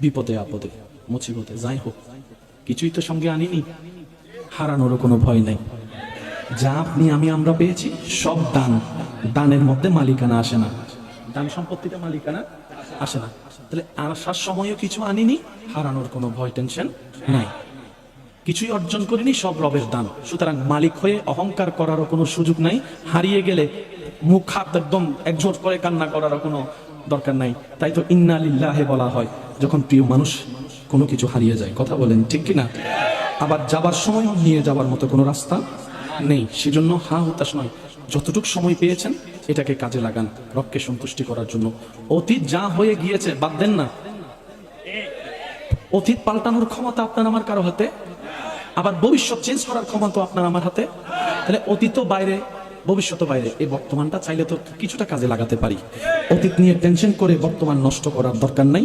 বিপদে আপদে মুসিবতে যাই হোক, কিছুই তো সঙ্গে আনিনি, হারানোরও কোনো ভয় নাই। যা আপনি আমরা পেয়েছি সব দান। দানের মধ্যে মালিকানা আসে না, দান সম্পত্তিতে মালিকানা আসে না। তাহলে আসার সময়ও কিছু আনিনি, হারানোর কোনো ভয় টেনশন নাই। কিছুই অর্জন করিনি, সব রবের দান। সুতরাং মালিক হয়ে অহংকার করারও কোনো সুযোগ নাই। হারিয়ে গেলে মুখ হাত একদম একজোট করে কান্না করারও কোনো দরকার নাই। তাই তো ইন্না লিল্লাহি বলা হয় যখন প্রিয় মানুষ কোনো কিছু হারিয়ে যায়। কথা বলেন ঠিক কিনা? আবার যাবার সময়ও নিয়ে যাবার মতো কোনো রাস্তা নেই। সেজন্য হতাশ নয়, যতটুকু সময় পেয়েছেন এটাকে কাজে লাগান রবকে সন্তুষ্টি করার জন্য। অতীত যা হয়ে গিয়েছে বাদ দেন না। অতীত পাল্টানোর ক্ষমতা আপনার আমার কারো হাতে, আবার ভবিষ্যৎ চেঞ্জ করার ক্ষমতা আপনার আমার হাতে। তাহলে অতীত বাইরে, ভবিষ্যৎ বাইরে, এই বর্তমানটা চাইলে তো কিছুটা কাজে লাগাতে পারি। অতীত নিয়ে টেনশন করে বর্তমান নষ্ট করার দরকার নাই।